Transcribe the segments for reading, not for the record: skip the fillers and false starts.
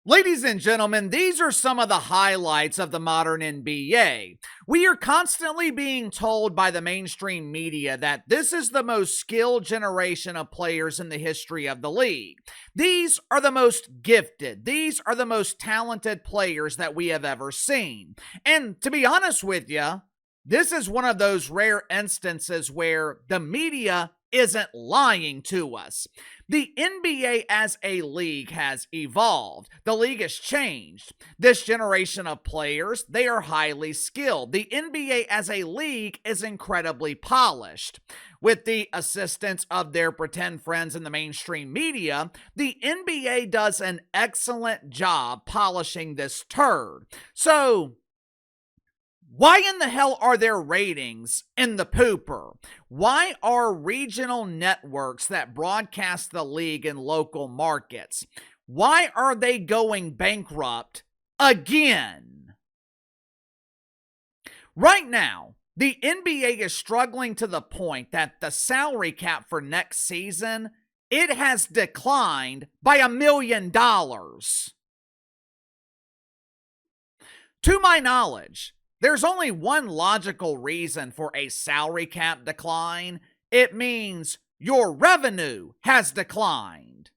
Ladies and gentlemen, these are some of the highlights of the modern NBA. We are constantly being told by the mainstream media that this is the most skilled generation of players in the history of the league. These are the most gifted. These are the most talented players that we have ever seen. And to be honest with you, this is one of those rare instances where the media isn't lying to us. The NBA as a league has evolved. The league has changed. This generation of players, they are highly skilled. The NBA as a league is incredibly polished. With the assistance of their pretend friends in the mainstream media, the NBA does an excellent job polishing this turd. So, why in the hell are their ratings in the pooper? Why are regional networks that broadcast the league in local markets, why are they going bankrupt again? Right now, the NBA is struggling to the point that the salary cap for next season, it has declined by $1 million. To my knowledge, there's only one logical reason for a salary cap decline. It means your revenue has declined.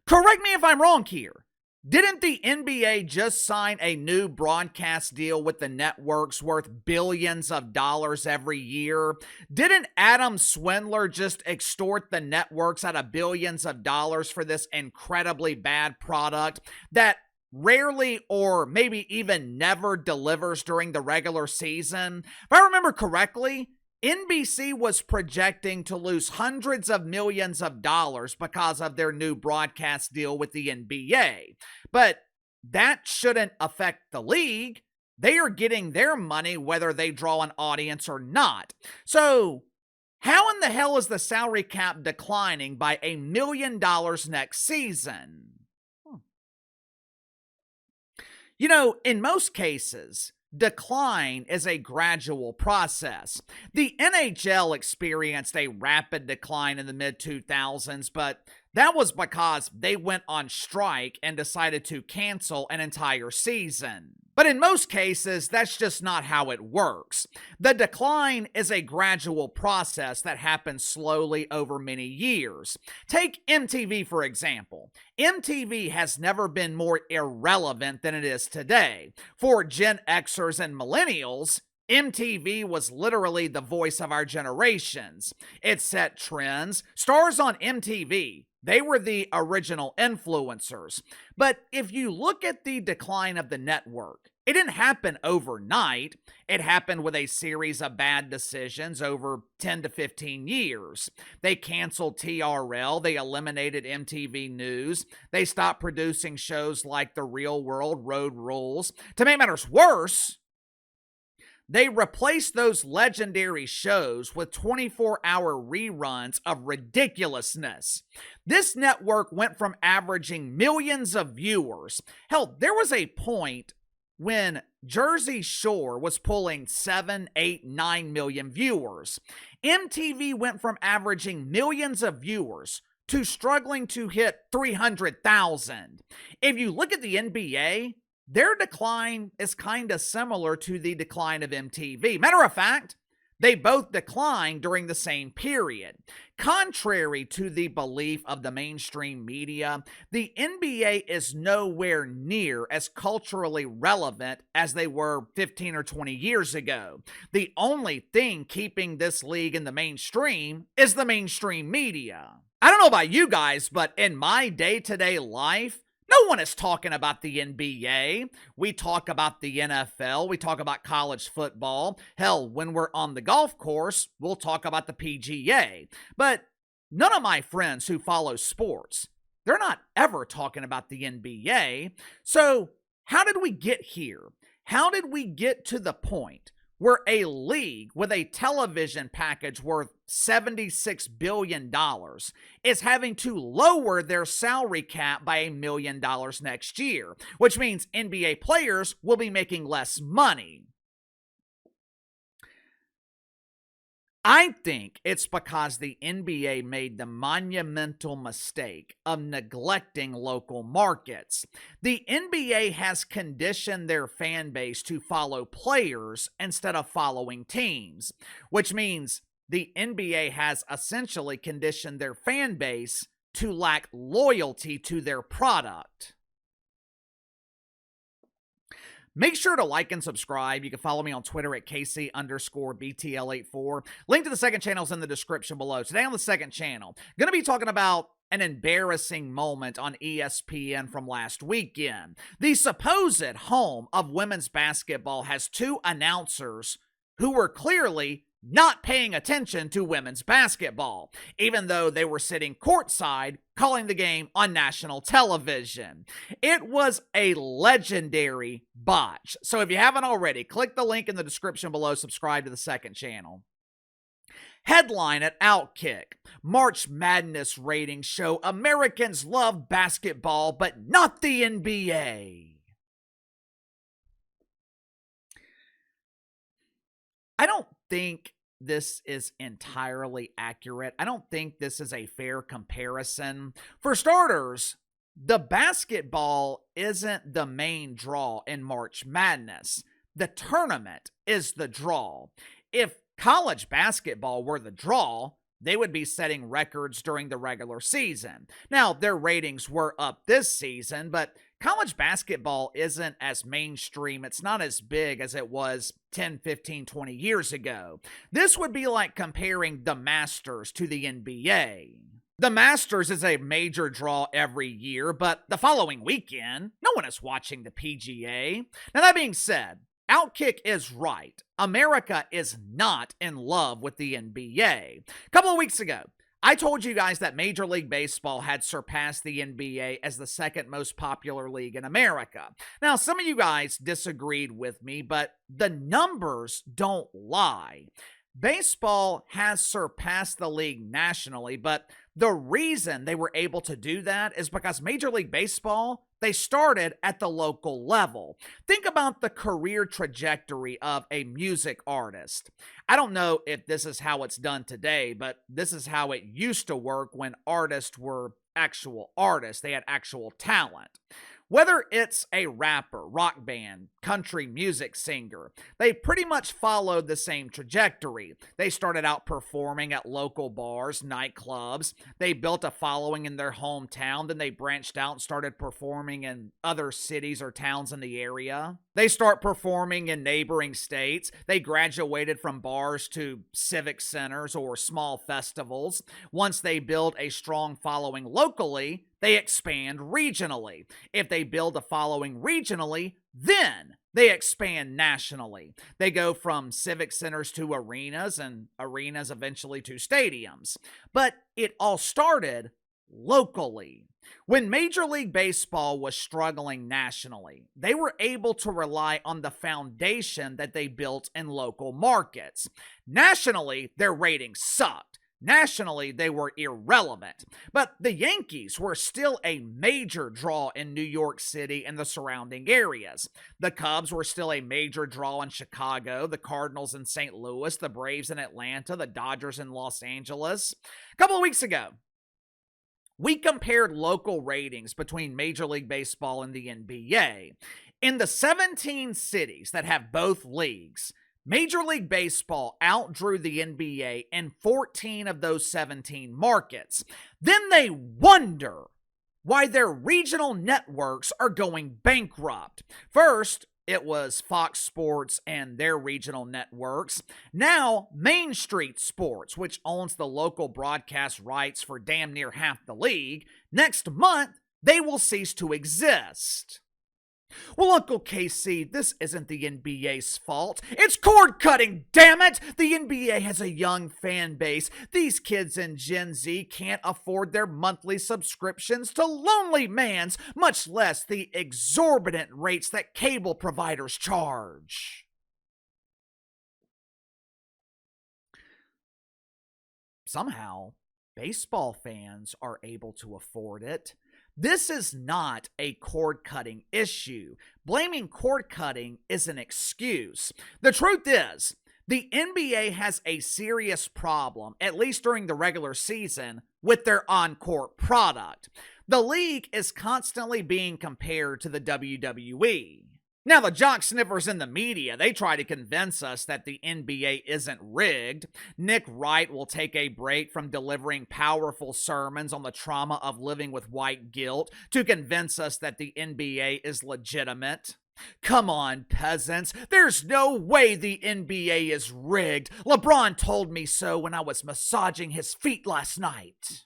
Correct me if I'm wrong here. Didn't the NBA just sign a new broadcast deal with the networks worth billions of dollars every year? Didn't Adam Swindler just extort the networks out of billions of dollars for this incredibly bad product that rarely or maybe even never delivers during the regular season? If I remember correctly, NBC was projecting to lose hundreds of millions of dollars because of their new broadcast deal with the NBA. But that shouldn't affect the league. They are getting their money whether they draw an audience or not. So, how in the hell is the salary cap declining by $1 million next season? You know, in most cases, decline is a gradual process. The NHL experienced a rapid decline in the mid-2000s, but that was because they went on strike and decided to cancel an entire season. But in most cases, that's just not how it works. The decline is a gradual process that happens slowly over many years. Take MTV, for example. MTV has never been more irrelevant than it is today. For Gen Xers and millennials, MTV was literally the voice of our generations. It set trends. Stars on MTV, they were the original influencers. But if you look at the decline of the network, it didn't happen overnight. It happened with a series of bad decisions over 10 to 15 years. They canceled TRL. They eliminated MTV News. They stopped producing shows like The Real World, Road Rules. To make matters worse, they replaced those legendary shows with 24-hour reruns of ridiculousness. This network went from averaging millions of viewers. Hell, there was a point when Jersey Shore was pulling 7, 8, 9 million viewers. MTV went from averaging millions of viewers to struggling to hit 300,000. If you look at the NBA, their decline is kind of similar to the decline of MTV. Matter of fact, they both declined during the same period. Contrary to the belief of the mainstream media, the NBA is nowhere near as culturally relevant as they were 15 or 20 years ago. The only thing keeping this league in the mainstream is the mainstream media. I don't know about you guys, but in my day-to-day life, no one is talking about the NBA. We talk about the NFL. We talk about college football. Hell, when we're on the golf course, we'll talk about the PGA. But none of my friends who follow sports, they're not ever talking about the NBA. So how did we get here? How did we get to the point where a league with a television package worth $76 billion is having to lower their salary cap by $1 million next year, which means NBA players will be making less money? I think it's because the NBA made the monumental mistake of neglecting local markets. The NBA has conditioned their fan base to follow players instead of following teams, which means the NBA has essentially conditioned their fan base to lack loyalty to their product. Make sure to like and subscribe. You can follow me on Twitter at KC_BTL84. Link to the second channel is in the description below. Today on the second channel, going to be talking about an embarrassing moment on ESPN from last weekend. The supposed home of women's basketball has two announcers who were clearly not paying attention to women's basketball, even though they were sitting courtside calling the game on national television. It was a legendary botch. So if you haven't already, click the link in the description below, subscribe to the second channel. Headline at Outkick. March Madness ratings show Americans love basketball, but not the NBA. I don't think this is entirely accurate. I don't think this is a fair comparison. For starters, the basketball isn't the main draw in March Madness. The tournament is the draw. If college basketball were the draw, they would be setting records during the regular season. Now, their ratings were up this season, but college basketball isn't as mainstream. It's not as big as it was 10, 15, 20 years ago. This would be like comparing the Masters to the NBA. The Masters is a major draw every year, but the following weekend, no one is watching the PGA. Now, that being said, Outkick is right. America is not in love with the NBA. A couple of weeks ago, I told you guys that Major League Baseball had surpassed the NBA as the second most popular league in America. Now, some of you guys disagreed with me, but the numbers don't lie. Baseball has surpassed the league nationally, but the reason they were able to do that is because Major League Baseball, they started at the local level. Think about the career trajectory of a music artist. I don't know if this is how it's done today, but this is how it used to work when artists were actual artists. They had actual talent. Whether it's a rapper, rock band, country music singer, they pretty much followed the same trajectory. They started out performing at local bars, nightclubs. They built a following in their hometown. Then they branched out and started performing in other cities or towns in the area. They start performing in neighboring states. They graduated from bars to civic centers or small festivals. Once they build a strong following locally, they expand regionally. If they build a following regionally, then they expand nationally. They go from civic centers to arenas, and arenas eventually to stadiums. But it all started locally. When Major League Baseball was struggling nationally, they were able to rely on the foundation that they built in local markets. Nationally, their ratings sucked. Nationally, they were irrelevant, but the Yankees were still a major draw in New York City and the surrounding areas. The Cubs were still a major draw in Chicago, the Cardinals in St. Louis, the Braves in Atlanta, the Dodgers in Los Angeles. A couple of weeks ago, we compared local ratings between Major League Baseball and the NBA. In the 17 cities that have both leagues, Major League Baseball outdrew the NBA in 14 of those 17 markets. Then they wonder why their regional networks are going bankrupt. First, it was Fox Sports and their regional networks. Now, Main Street Sports, which owns the local broadcast rights for damn near half the league, next month, they will cease to exist. Well, Uncle KC, this isn't the NBA's fault. It's cord cutting, damn it! The NBA has a young fan base. These kids in Gen Z can't afford their monthly subscriptions to Lonely Man's, much less the exorbitant rates that cable providers charge. Somehow, baseball fans are able to afford it. This is not a cord-cutting issue. Blaming cord-cutting is an excuse. The truth is, The NBA has a serious problem, at least during the regular season, with their on-court product. The league is constantly being compared to the WWE. Now, the jock sniffers in the media, they try to convince us that the NBA isn't rigged. Nick Wright will take a break from delivering powerful sermons on the trauma of living with white guilt to convince us that the NBA is legitimate. Come on, peasants. There's no way the NBA is rigged. LeBron told me so when I was massaging his feet last night.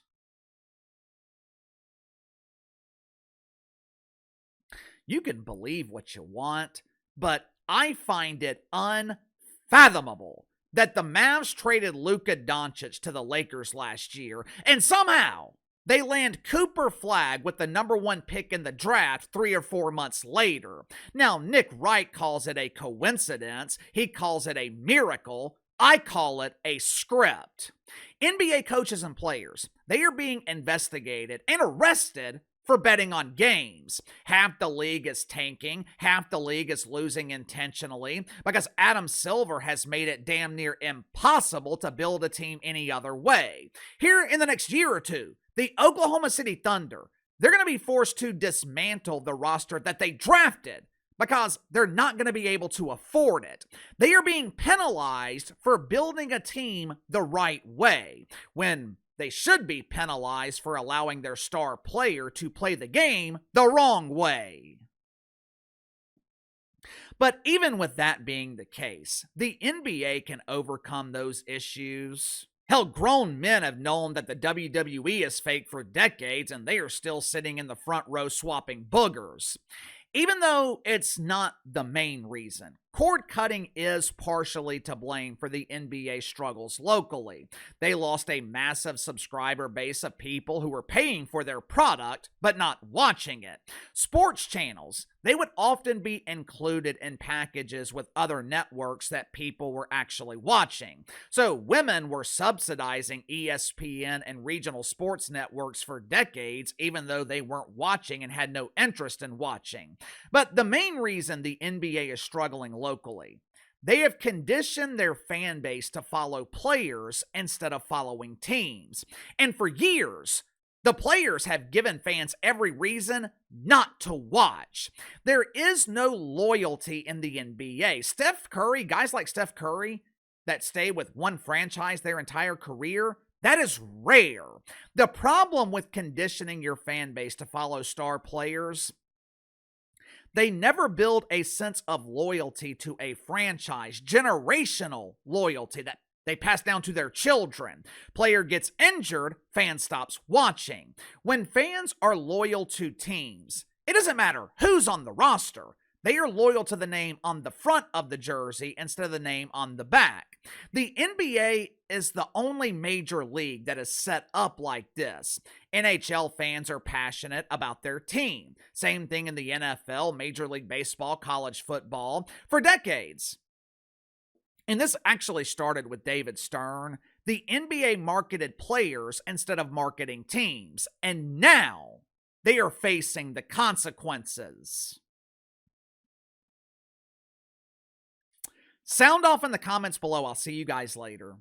You can believe what you want, but I find it unfathomable that the Mavs traded Luka Doncic to the Lakers last year, and somehow they land Cooper Flagg with the number 1 pick in the draft 3 or 4 months later. Now, Nick Wright calls it a coincidence. He calls it a miracle. I call it a script. NBA coaches and players, they are being investigated and arrested for betting on games. Half the league is tanking, half the league is losing intentionally because Adam Silver has made it damn near impossible to build a team any other way. Here in the next year or two, the Oklahoma City Thunder, they're going to be forced to dismantle the roster that they drafted because they're not going to be able to afford it. They are being penalized for building a team the right way, when they should be penalized for allowing their star player to play the game the wrong way. But even with that being the case, the NBA can overcome those issues. Hell, grown men have known that the WWE is fake for decades, and they are still sitting in the front row swapping boogers. Even though it's not the main reason, cord cutting is partially to blame for the NBA struggles locally. They lost a massive subscriber base of people who were paying for their product but not watching it. Sports channels, they would often be included in packages with other networks that people were actually watching. So women were subsidizing ESPN and regional sports networks for decades, even though they weren't watching and had no interest in watching. But the main reason the NBA is struggling locally, they have conditioned their fan base to follow players instead of following teams. And for years, the players have given fans every reason not to watch. There is no loyalty in the NBA. Steph Curry, guys like Steph Curry that stay with one franchise their entire career, that is rare. The problem with conditioning your fan base to follow star players, they never build a sense of loyalty to a franchise, generational loyalty that they pass down to their children. Player gets injured, fan stops watching. When fans are loyal to teams, it doesn't matter who's on the roster. They are loyal to the name on the front of the jersey instead of the name on the back. The NBA is the only major league that is set up like this. NHL fans are passionate about their team. Same thing in the NFL, Major League Baseball, college football. For decades, and this actually started with David Stern, the NBA marketed players instead of marketing teams. And now they are facing the consequences. Sound off in the comments below. I'll see you guys later.